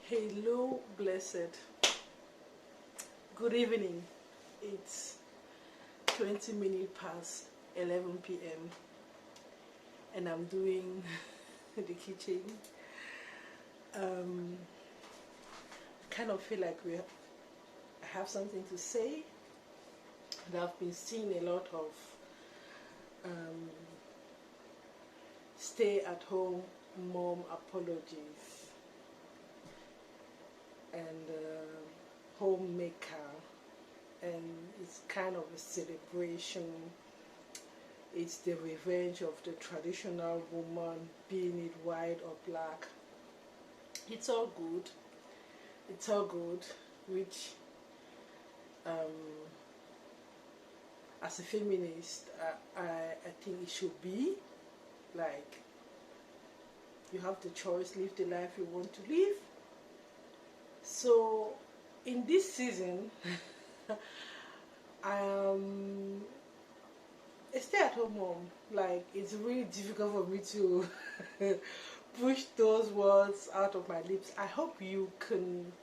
Hello, blessed. Good evening. It's 20 minutes past 11 p.m. and I'm doing the kitchen. I kind of feel like I have something to say. And I've been seeing a lot of stay-at-home mom apologies and homemaker, and it's kind of a celebration. It's the revenge of the traditional woman, being it white or black. It's all good. It's all good, which as a feminist, I think it should be. Like, you have the choice, live the life you want to live. So, in this season, I am a stay-at-home mom. Like, it's really difficult for me to push those words out of my lips. I hope you can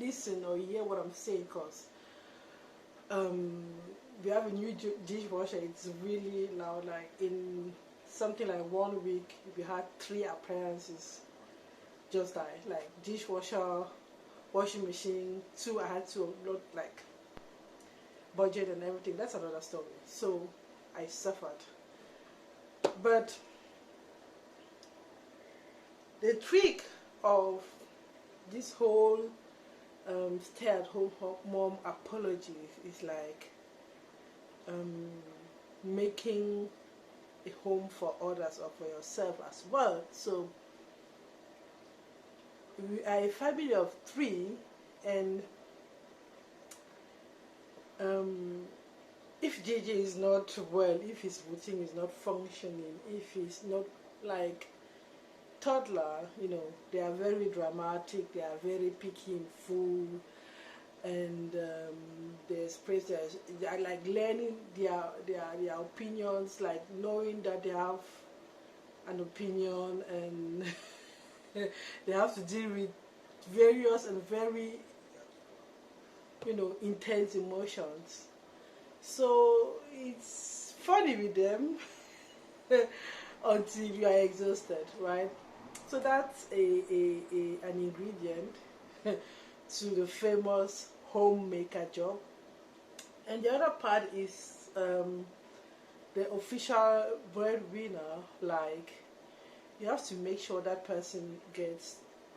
listen or hear what I'm saying, because we have a new dishwasher. It's really loud. Like, in something like 1 week, we had 3 appliances just die. Like, dishwasher, washing machine, 2 I had to upload, like, budget and everything. That's another story. So I suffered. But the trick of this whole stay-at-home mom apology is like making a home for others or for yourself as well. So we are a family of 3, and if JJ is not well, if his routine is not functioning, if he's not like toddler, they are very dramatic, they are very picky in food, and they express they are like learning their opinions, like knowing that they have an opinion, and they have to deal with various and very intense emotions. So it's funny with them until you are exhausted, right? So that's an ingredient to the famous homemaker job. And the other part is the official breadwinner. Like, you have to make sure that person gets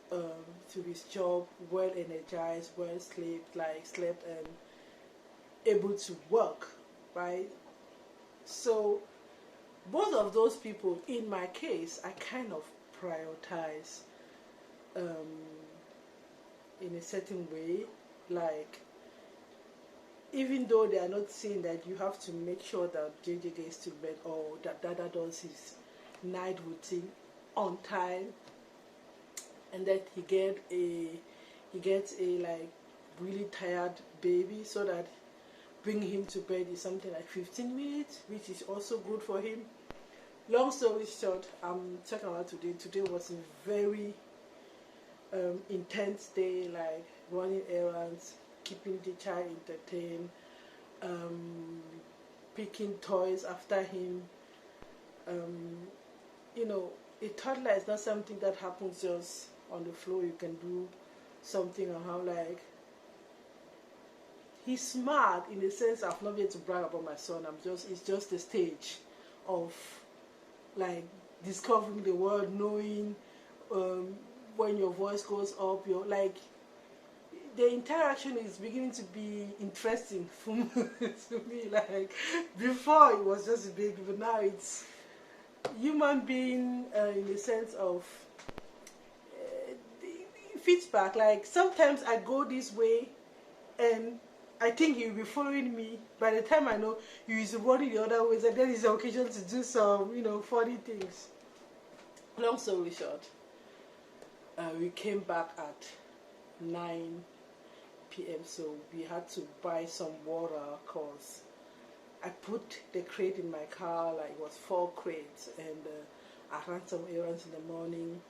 to his job well energized, well slept and able to work, right? So both of those people, in my case, I kind of prioritize in a certain way. Like, even though they are not saying that you have to make sure that JJ gets to bed, or that Dada does his night routine on time, and that he gets a like really tired baby, so that bringing him to bed is something like 15 minutes, which is also good for him. Long story short, I'm talking about today. Today was a very intense day, like running errands, keeping the child entertained, picking toys after him. A toddler is not something that happens just on the floor. You can do something on how, like, he's smart in the sense I've not been to brag about my son. It's just a stage of like discovering the world, knowing when your voice goes up, you're like, the interaction is beginning to be interesting for me, to me. Like, before it was just a baby, but now it's human being in the sense of feedback. Like, sometimes I go this way and I think he'll be following me. By the time I know he's running the other ways, and then it's an occasion to do some, funny things. Long story short, we came back at 9 p.m. So we had to buy some water, because I put the crate in my car. Like, it was 4 crates, and I ran some errands in the morning.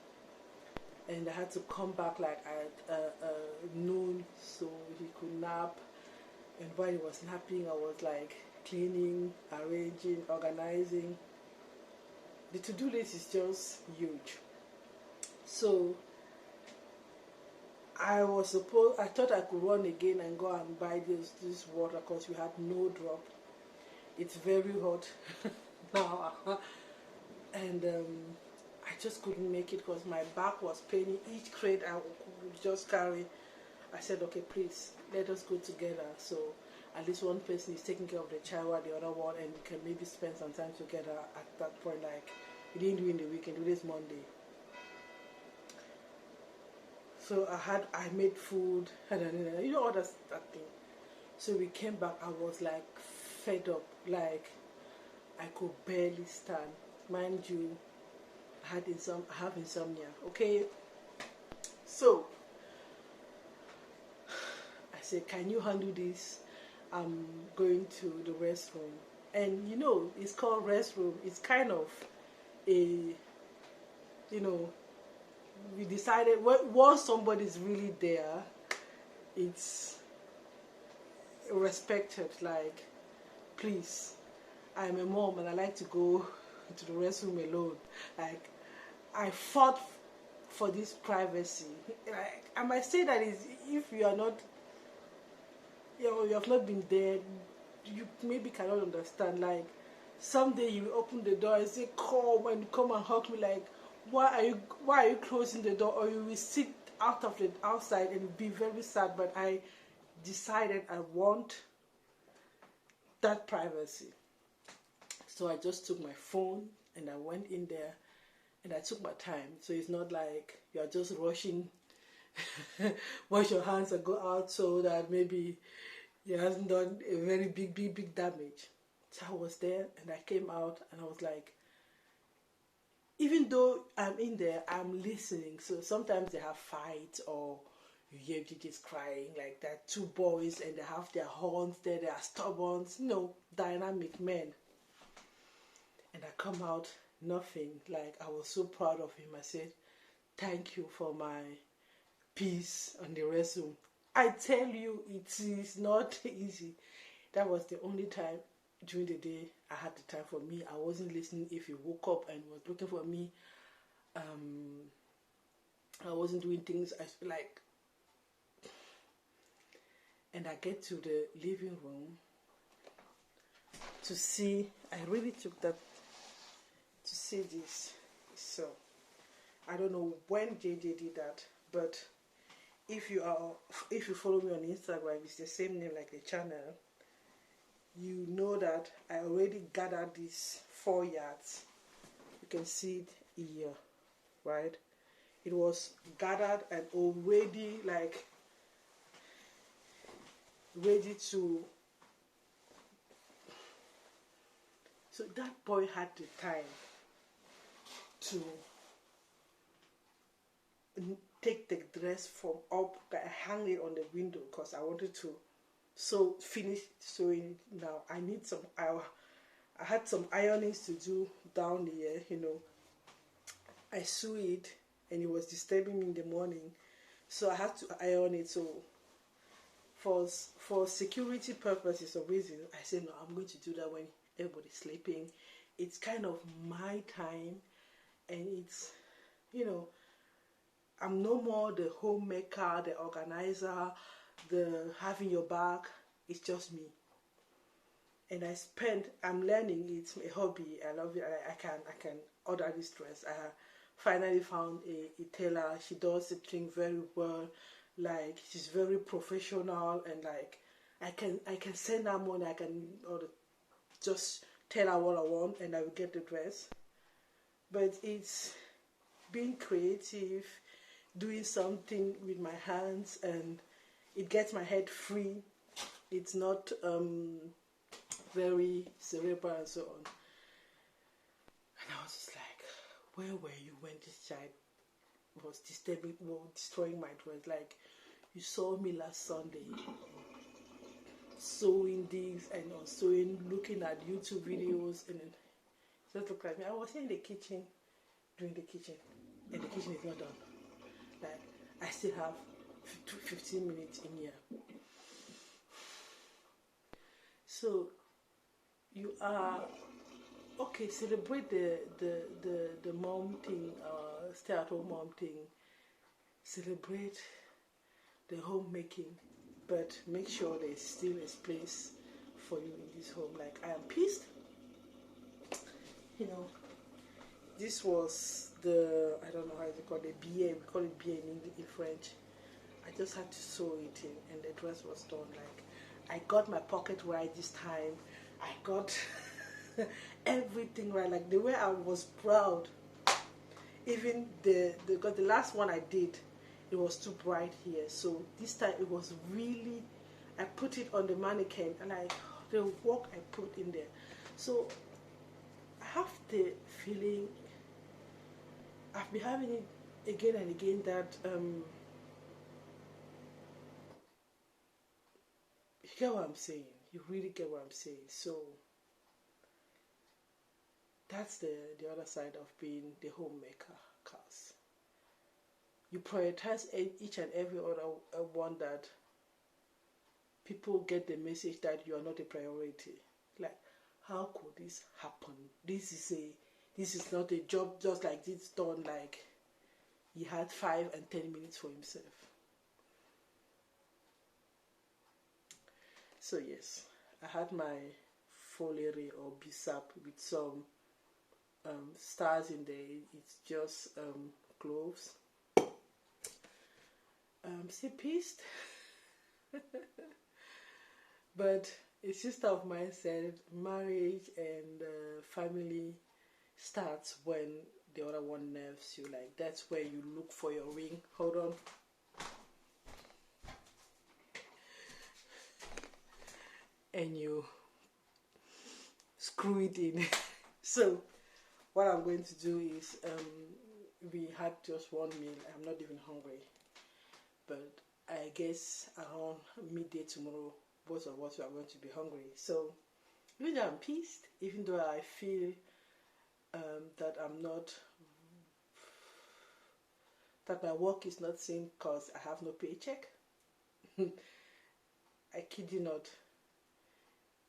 and I had to come back like at noon so he could nap. And while he was napping, I was like cleaning, arranging, organizing. The to-do list is just huge. So I thought I could run again and go and buy this water because we had no drop. It's very hot now. And I just couldn't make it because my back was paining. Each crate I would just carry. I said, okay, please, let us go together. So at least one person is taking care of the child while the other one, and we can maybe spend some time together at that point. Like, we didn't do in the weekend, today's Monday. So I made food, you know, all that thing. So we came back, I was like fed up, like I could barely stand. Mind you, I have insomnia, okay? So I said, can you handle this? I'm going to the restroom. And you know, it's called restroom. It's kind of a, you know, we decided once somebody's really there, it's respected. Like, please, I'm a mom and I like to go to the restroom alone. Like, I fought for this privacy. Like, I might say that is, if you are not, you know, you have not been there, you maybe cannot understand. Like, someday you open the door and say, come and hug me. Like, why are you closing the door? Or you will sit outside and be very sad. But I decided I want that privacy. So I just took my phone and I went in there and I took my time. So it's not like you're just rushing, wash your hands and go out so that maybe you hasn't done a very big damage. So I was there and I came out and I was like, even though I'm in there, I'm listening. So sometimes they have fights or you hear DJs crying, like that two boys and they have their horns there, they are stubborn, you know, dynamic men. And I come out, nothing. Like, I was so proud of him. I said, thank you for my peace on the restroom. I tell you, it is not easy. That was the only time during the day I had the time for me. I wasn't listening if he woke up and was looking for me. I wasn't doing things like. And I get to the living room to see. I really took that to see this. So I don't know when JJ did that, but if you follow me on Instagram, it's the same name like the channel. You know that I already gathered these 4 yards. You can see it here, right? It was gathered and already like ready to. So that boy had the time to take the dress from up, I hang it on the window because I wanted to finish sewing it now. I need some, I had some ironings to do down here, you know. I sew it and it was disturbing me in the morning, so I had to iron it. So for security purposes or reasons, I said no, I'm going to do that when everybody's sleeping. It's kind of my time, and it's, you know, I'm no more the homemaker, the organizer, the having your back. It's just me. And I'm learning, it's a hobby. I love it. I can order this dress. I finally found a tailor. She does the thing very well. Like, she's very professional, and like I can send her money. I can just tell her what I want and I will get the dress. But it's being creative, doing something with my hands, and it gets my head free. It's not very cerebral and so on. And I was just like, where were you when this child was destroying my dress? Like, you saw me last Sunday sewing this and sewing, looking at YouTube videos, and just look like me. I was in the kitchen, doing the kitchen, and the kitchen is not done. I still have 15 minutes in here. So you are okay. Celebrate the mom thing, stay-at-home mom thing. Celebrate the homemaking, but make sure there's still a place for you in this home. Like, I am pissed. You know, this was the, I don't know how it's called, the billet. We call it billet in French. I just had to sew it in, and the dress was done. Like, I got my pocket right this time. I got everything right. Like, the way I was proud. Even because the last one I did, it was too bright here. So this time it was really, I put it on the mannequin, and the work I put in there. So I have the feeling, I've been having it again and again, that you get what I'm saying. You really get what I'm saying. So that's the other side of being the homemaker, cause you prioritize each and every other one, that people get the message that you are not a priority. Like, how could this happen? This is not a job just like this done. Like, he had 5 and 10 minutes for himself. So yes, I had my foliary or bisap with some stars in there. It's just cloves. Still pissed. But a sister of mine said marriage and family starts when the other one nerves you. Like, that's where you look for your ring. Hold on. And you screw it in. So what I'm going to do is, we had just one meal. I'm not even hungry, but I guess around midday tomorrow, both of us are going to be hungry. So even though I'm pissed, even though I feel that I'm not, that my work is not seen because I have no paycheck, I kid you not,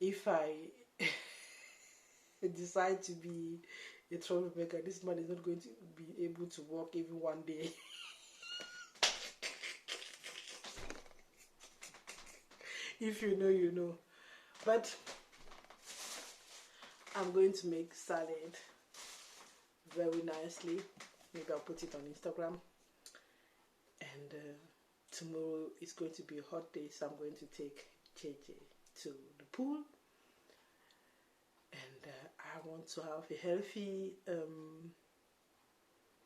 if I decide to be a troublemaker, this man is not going to be able to work even one day. If you know, you know. But I'm going to make salad very nicely. Maybe I'll put it on Instagram. And tomorrow is going to be a hot day, so I'm going to take JJ to the pool. And I want to have a healthy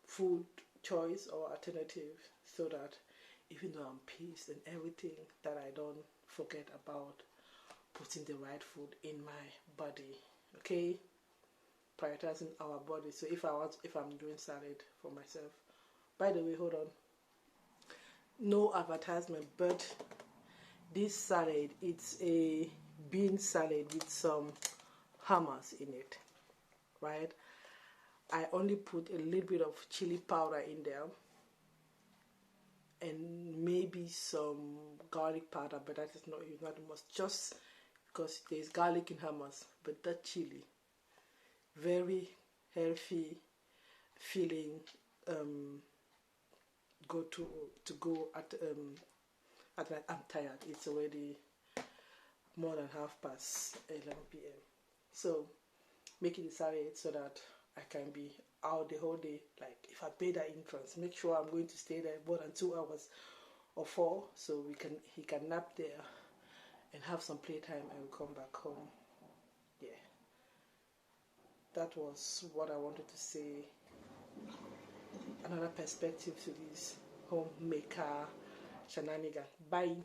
food choice or alternative, so that even though I'm pissed and everything, that I don't forget about putting the right food in my body. Okay, prioritizing our body. So if I'm doing salad for myself, by the way, hold on, no advertisement, but this salad, it's a bean salad with some hummus in it, right? I only put a little bit of chili powder in there, and maybe some garlic powder, but that is not the most, just because there's garlic in hummus. But that chili, very healthy feeling, go at night. I'm tired. It's already more than 11:30 p.m. So making the salad so that I can be out the whole day. Like, if I pay that entrance, make sure I'm going to stay there more than 2 hours or 4, so he can nap there and have some playtime and come back home. Yeah, that was what I wanted to say. Another perspective to this homemaker shenanigan. Bye.